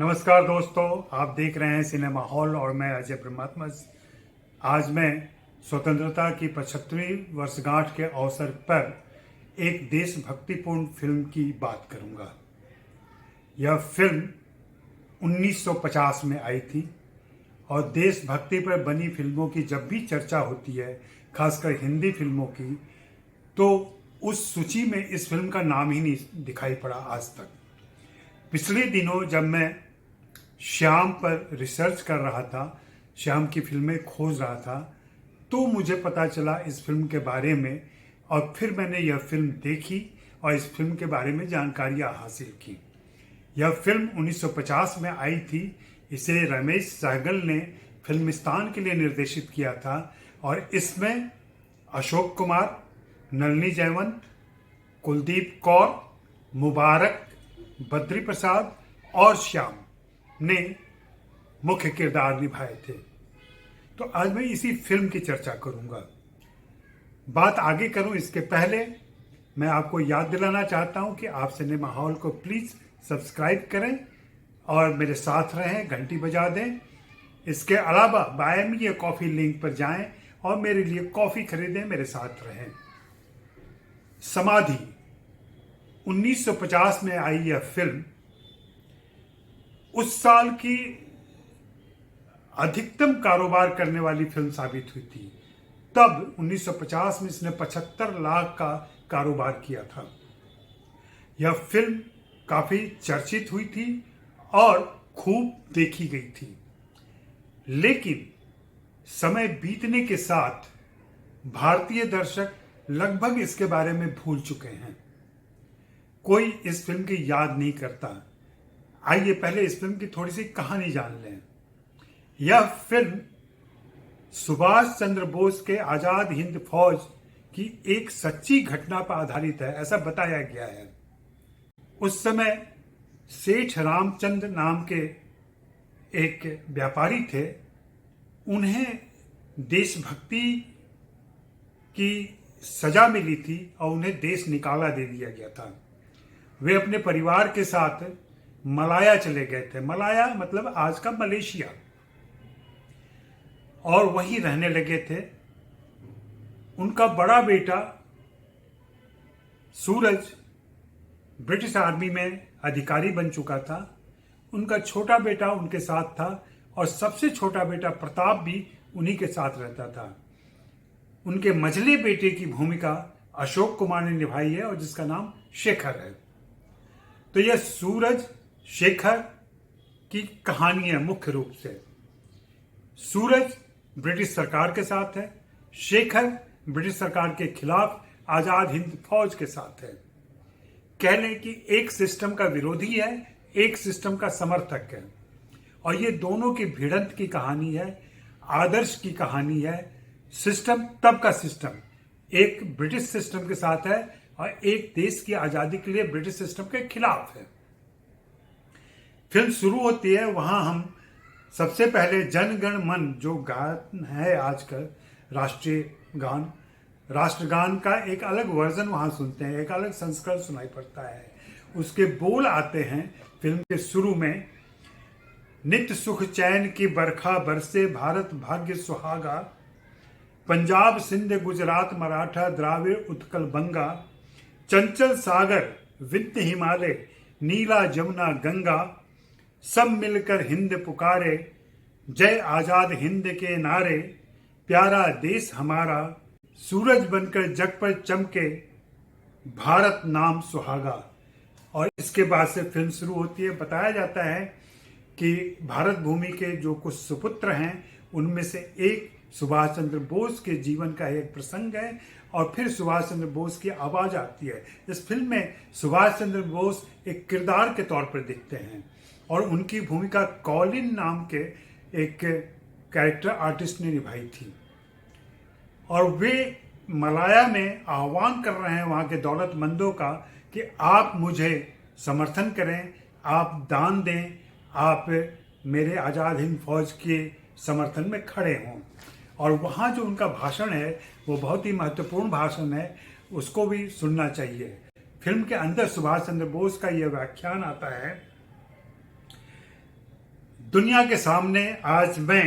नमस्कार दोस्तों, आप देख रहे हैं सिनेमा हॉल और मैं अजय परमात्मा। आज मैं स्वतंत्रता की 75वीं वर्षगांठ के अवसर पर एक देशभक्तिपूर्ण फिल्म की बात करूंगा। यह फिल्म 1950 में आई थी और देशभक्ति पर बनी फिल्मों की जब भी चर्चा होती है, खासकर हिंदी फिल्मों की, तो उस सूची में इस फिल्म का नाम ही नहीं दिखाई पड़ा आज तक। पिछले दिनों जब मैं श्याम पर रिसर्च कर रहा था, श्याम की फिल्में खोज रहा था, तो मुझे पता चला इस फिल्म के बारे में और फिर मैंने यह फिल्म देखी और इस फिल्म के बारे में जानकारियां हासिल की। यह फिल्म 1950 में आई थी। इसे रमेश सहगल ने फिल्मिस्तान के लिए निर्देशित किया था और इसमें अशोक कुमार, नलिनी जयवंत, कुलदीप कौर, मुबारक, बद्री प्रसाद और श्याम ने मुख्य किरदार निभाए थे। तो आज मैं इसी फिल्म की चर्चा करूंगा। बात आगे करूं इसके पहले मैं आपको याद दिलाना चाहता हूं कि आप सिनेमा हॉल को प्लीज सब्सक्राइब करें और मेरे साथ रहें, घंटी बजा दें। इसके अलावा बाय मी कॉफी लिंक पर जाएं और मेरे लिए कॉफी खरीदें, मेरे साथ रहें। समाधि 1950 में आई यह फिल्म उस साल की अधिकतम कारोबार करने वाली फिल्म साबित हुई थी। तब 1950 में इसने 75 लाख का कारोबार किया था। यह फिल्म काफी चर्चित हुई थी और खूब देखी गई थी, लेकिन समय बीतने के साथ भारतीय दर्शक लगभग इसके बारे में भूल चुके हैं। कोई इस फिल्म की याद नहीं करता। आइए पहले इस फिल्म की थोड़ी सी कहानी जान लें। यह फिल्म सुभाष चंद्र बोस के आजाद हिंद फौज की एक सच्ची घटना पर आधारित है, ऐसा बताया गया है। उस समय सेठ रामचंद नाम के एक व्यापारी थे। उन्हें देशभक्ति की सजा मिली थी और उन्हें देश निकाला दे दिया गया था। वे अपने परिवार के साथ मलाया चले गए थे। मलाया मतलब आज का मलेशिया, और वहीं रहने लगे थे। उनका बड़ा बेटा सूरज ब्रिटिश आर्मी में अधिकारी बन चुका था। उनका छोटा बेटा उनके साथ था और सबसे छोटा बेटा प्रताप भी उन्हीं के साथ रहता था। उनके मझले बेटे की भूमिका अशोक कुमार ने निभाई है और जिसका नाम शेखर है। तो यह सूरज शेखर की कहानी है मुख्य रूप से। सूरज ब्रिटिश सरकार के साथ है, शेखर ब्रिटिश सरकार के खिलाफ आजाद हिंद फौज के साथ है। कह लें कि एक सिस्टम का विरोधी है, एक सिस्टम का समर्थक है, और ये दोनों की भिड़ंत की कहानी है, आदर्श की कहानी है। सिस्टम तब का सिस्टम एक ब्रिटिश सिस्टम के साथ है और एक देश की आजादी के लिए ब्रिटिश सिस्टम के खिलाफ है। फिल्म शुरू होती है, वहां हम सबसे पहले जन गण मन जो गान है आजकल राष्ट्रगान का एक अलग वर्जन वहां सुनते हैं, एक अलग संस्करण सुनाई पड़ता है। उसके बोल आते हैं फिल्म के शुरू में, नित्य सुख चैन की बरखा बरसे भारत भाग्य सुहागा, पंजाब सिंध गुजरात मराठा द्राविड़ उत्कल बंगा, चंचल सागर विंध्य हिमालय नीला जमुना गंगा, सब मिलकर हिंद पुकारे, जय आजाद हिंद के नारे, प्यारा देश हमारा, सूरज बनकर जग पर चमके, भारत नाम सुहागा। और इसके बाद से फिल्म शुरू होती है। बताया जाता है कि भारत भूमि के जो कुछ सुपुत्र हैं उनमें से एक सुभाष चंद्र बोस के जीवन का एक प्रसंग है और फिर सुभाष चंद्र बोस की आवाज आती है। इस फिल्म में सुभाष चंद्र बोस एक किरदार के तौर पर दिखते हैं और उनकी भूमिका कॉलिन नाम के एक कैरेक्टर आर्टिस्ट ने निभाई थी। और वे मलाया में आह्वान कर रहे हैं वहाँ के दौलतमंदों का कि आप मुझे समर्थन करें, आप दान दें, आप मेरे आज़ाद हिंद फौज के समर्थन में खड़े हों। और वहाँ जो उनका भाषण है वो बहुत ही महत्वपूर्ण भाषण है, उसको भी सुनना चाहिए। फिल्म के अंदर सुभाष चंद्र बोस का यह व्याख्यान आता है दुनिया के सामने आज मैं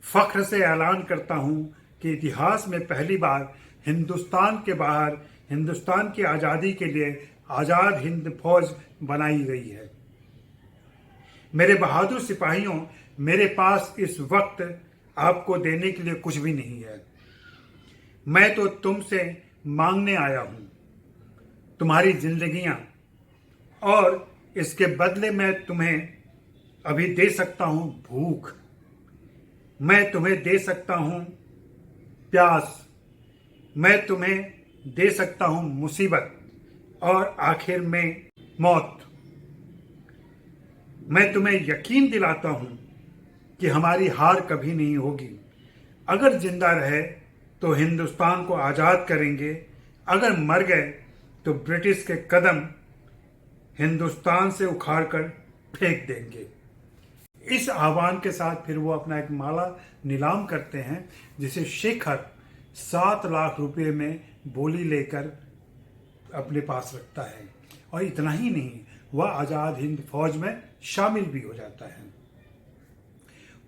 फख्र से ऐलान करता हूं कि इतिहास में पहली बार हिंदुस्तान के बाहर हिंदुस्तान की आज़ादी के लिए आज़ाद हिंद फौज बनाई गई है। मेरे बहादुर सिपाहियों, मेरे पास इस वक्त आपको देने के लिए कुछ भी नहीं है। मैं तो तुमसे मांगने आया हूं तुम्हारी जिंदगियां, और इसके बदले मैं तुम्हें अभी दे सकता हूं भूख, मैं तुम्हें दे सकता हूं प्यास, मैं तुम्हें दे सकता हूं मुसीबत और आखिर में मौत। मैं तुम्हें यकीन दिलाता हूं कि हमारी हार कभी नहीं होगी। अगर जिंदा रहे तो हिंदुस्तान को आज़ाद करेंगे, अगर मर गए तो ब्रिटिश के कदम हिंदुस्तान से उखाड़कर फेंक देंगे। इस आह्वान के साथ फिर वो अपना एक माला नीलाम करते हैं, जिसे शेखर 7 लाख रुपए में बोली लेकर अपने पास रखता है। और इतना ही नहीं, वह आज़ाद हिंद फौज में शामिल भी हो जाता है।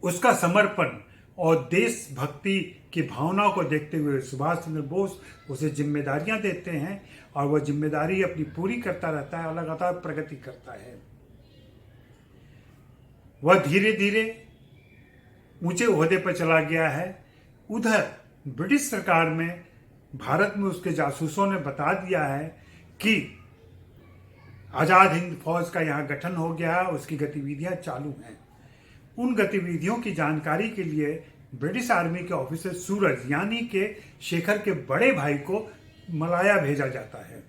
उसका समर्पण और देशभक्ति की भावना को देखते हुए सुभाष चंद्र बोस उसे जिम्मेदारियां देते हैं, और वह जिम्मेदारी अपनी पूरी करता रहता है और लगातार प्रगति करता है। वह धीरे धीरे ऊंचे ओहदे पर चला गया है। उधर ब्रिटिश सरकार में भारत में उसके जासूसों ने बता दिया है कि आज़ाद हिंद फौज का यहाँ गठन हो गया है, उसकी गतिविधियां चालू हैं। उन गतिविधियों की जानकारी के लिए ब्रिटिश आर्मी के ऑफिसर सूरज यानी के शेखर के बड़े भाई को मलाया भेजा जाता है।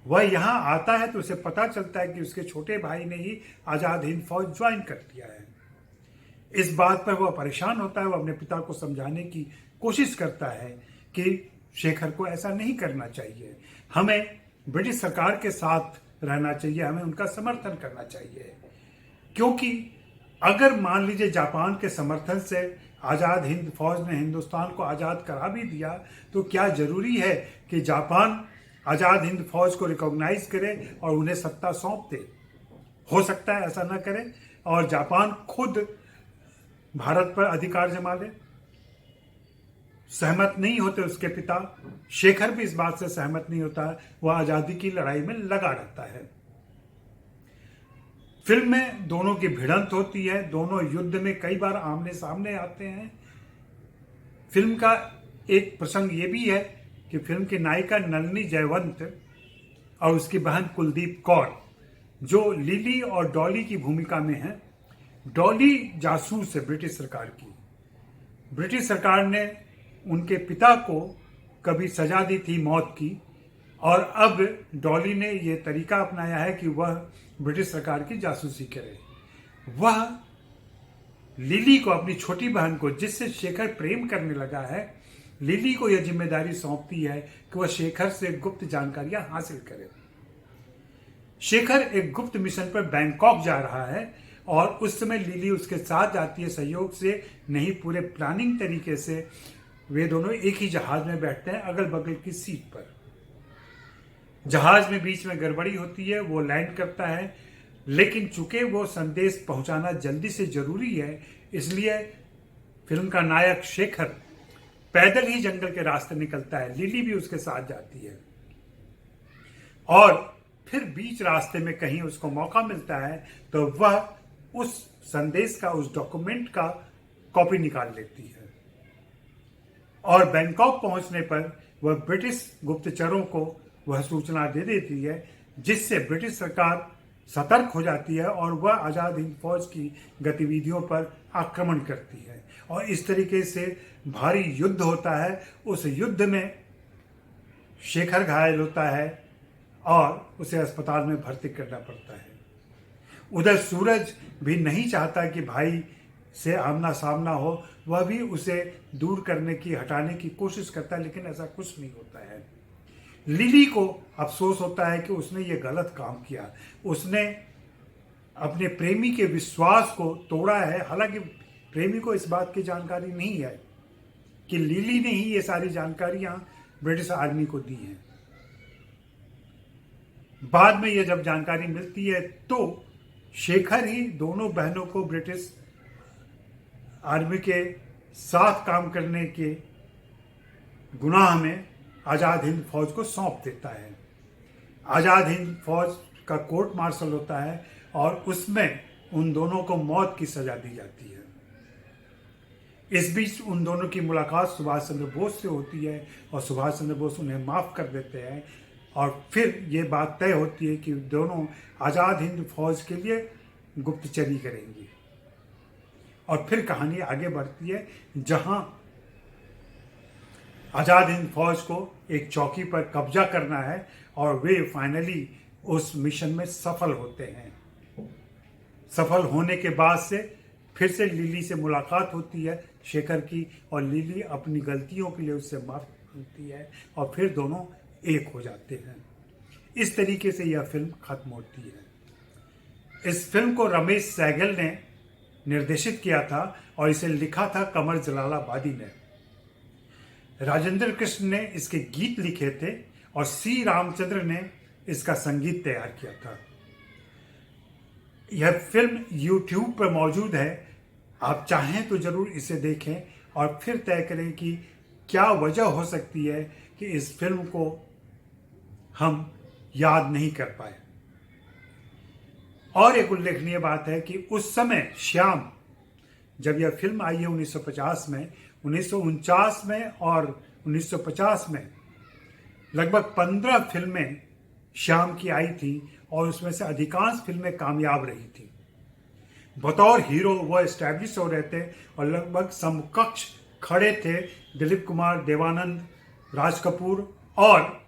वह यहाँ आता है तो उसे पता चलता है कि उसके छोटे भाई ने ही आज़ाद हिंद फौज ज्वाइन कर दिया है। इस बात पर वह परेशान होता है। वह अपने पिता को समझाने की कोशिश करता है कि शेखर को ऐसा नहीं करना चाहिए, हमें ब्रिटिश सरकार के साथ रहना चाहिए, हमें उनका समर्थन करना चाहिए। क्योंकि अगर मान लीजिए जापान के समर्थन से आज़ाद हिंद फौज ने हिंदुस्तान को आज़ाद करा भी दिया, तो क्या जरूरी है कि जापान आज़ाद हिंद फौज को रिकॉग्नाइज करे और उन्हें सत्ता सौंप दे? हो सकता है ऐसा ना करे और जापान खुद भारत पर अधिकार जमा ले। सहमत नहीं होते उसके पिता, शेखर भी इस बात से सहमत नहीं होता है। वह आज़ादी की लड़ाई में लगा रहता है। फिल्म में दोनों की भिड़ंत होती है, दोनों युद्ध में कई बार आमने सामने आते हैं। फिल्म का एक प्रसंग ये भी है कि फिल्म की नायिका नलिनी जयवंत और उसकी बहन कुलदीप कौर, जो लिली और डॉली की भूमिका में है। डॉली जासूस है ब्रिटिश सरकार की। ब्रिटिश सरकार ने उनके पिता को कभी सजा दी थी मौत की, और अब डॉली ने यह तरीका अपनाया है कि वह ब्रिटिश सरकार की जासूसी करे। वह लिली को, अपनी छोटी बहन को, जिससे शेखर प्रेम करने लगा है, लिली को यह जिम्मेदारी सौंपती है कि वह शेखर से गुप्त जानकारियां हासिल करे। शेखर एक गुप्त मिशन पर बैंकॉक जा रहा है और उस समय लिली उसके साथ जाती है, सहयोग से नहीं पूरे प्लानिंग तरीके से। वे दोनों एक ही जहाज में बैठते हैं, अगल बगल की सीट पर। जहाज में बीच में गड़बड़ी होती है, वो लैंड करता है, लेकिन चूंकि वो संदेश पहुंचाना जल्दी से जरूरी है, इसलिए फिल्म का नायक शेखर पैदल ही जंगल के रास्ते निकलता है। लिली भी उसके साथ जाती है और फिर बीच रास्ते में कहीं उसको मौका मिलता है तो वह उस संदेश का, उस डॉक्यूमेंट का कॉपी निकाल लेती है और बैंकॉक पहुंचने पर वह ब्रिटिश गुप्तचरों को वह सूचना दे देती है, जिससे ब्रिटिश सरकार सतर्क हो जाती है और वह आज़ाद हिंद फौज की गतिविधियों पर आक्रमण करती है। और इस तरीके से भारी युद्ध होता है। उस युद्ध में शेखर घायल होता है और उसे अस्पताल में भर्ती करना पड़ता है। उधर सूरज भी नहीं चाहता कि भाई से आमना सामना हो, वह भी उसे दूर करने की, हटाने की कोशिश करता है, लेकिन ऐसा कुछ नहीं होता है। लिली को अफसोस होता है कि उसने ये गलत काम किया, उसने अपने प्रेमी के विश्वास को तोड़ा है। हालांकि प्रेमी को इस बात की जानकारी नहीं है कि लिली ने ही ये सारी जानकारियां ब्रिटिश आर्मी को दी हैं। बाद में ये जब जानकारी मिलती है तो शेखर ही दोनों बहनों को ब्रिटिश आर्मी के साथ काम करने के गुनाह में आज़ाद हिंद फौज को सौंप देता है। आज़ाद हिंद फौज का कोर्ट मार्शल होता है और उसमें उन दोनों को मौत की सजा दी जाती है। इस बीच उन दोनों की मुलाकात सुभाष चंद्र बोस से होती है और सुभाष चंद्र बोस उन्हें माफ़ कर देते हैं और फिर ये बात तय होती है कि दोनों आज़ाद हिंद फौज के लिए गुप्तचरी करेंगी। और फिर कहानी आगे बढ़ती है जहां आज़ाद हिंद फौज को एक चौकी पर कब्जा करना है और वे फाइनली उस मिशन में सफल होते हैं। सफल होने के बाद से फिर से लिली से मुलाकात होती है शेखर की और लिली अपनी गलतियों के लिए उससे माफी मांगती है और फिर दोनों एक हो जाते हैं। इस तरीके से यह फिल्म खत्म होती है। इस फिल्म को रमेश सहगल ने निर्देशित किया था और इसे लिखा था कमर जलालाबादी ने। राजेंद्र कृष्ण ने इसके गीत लिखे थे और सी रामचंद्र ने इसका संगीत तैयार किया था। यह फिल्म YouTube पर मौजूद है, आप चाहें तो जरूर इसे देखें और फिर तय करें कि क्या वजह हो सकती है कि इस फिल्म को हम याद नहीं कर पाए। और एक उल्लेखनीय बात है कि उस समय श्याम, जब यह फिल्म आई है 1950 में, 1949 में और 1950 में लगभग 15 फिल्में श्याम की आई थी और उसमें से अधिकांश फिल्में कामयाब रही थी। बतौर हीरो वह एस्टैब्लिश हो रहे थे और लगभग समकक्ष खड़े थे दिलीप कुमार, देवानंद, राज कपूर और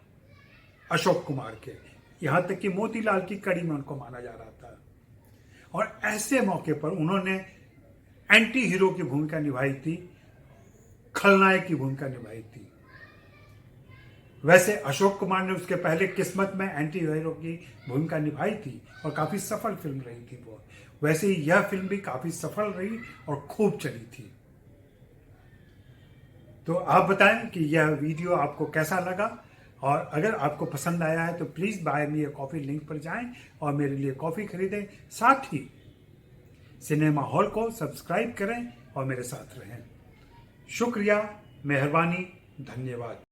अशोक कुमार के। यहाँ तक कि मोतीलाल की कड़ी में उनको माना जा रहा था। और ऐसे मौके पर उन्होंने एंटी हीरो की भूमिका निभाई थी, खलनायक की भूमिका निभाई थी। वैसे अशोक कुमार ने उसके पहले किस्मत में एंटी हीरो की भूमिका निभाई थी और काफी सफल फिल्म रही थी वो। वैसे ही यह फिल्म भी काफी सफल रही और खूब चली थी। तो आप बताएं कि यह वीडियो आपको कैसा लगा और अगर आपको पसंद आया है तो please buy me a coffee link पर जाएं और मेरे लिए कॉफी खरीदें। साथ ही सिनेमा हॉल को सब्सक्राइब करें और मेरे साथ रहें। शुक्रिया, मेहरबानी, धन्यवाद।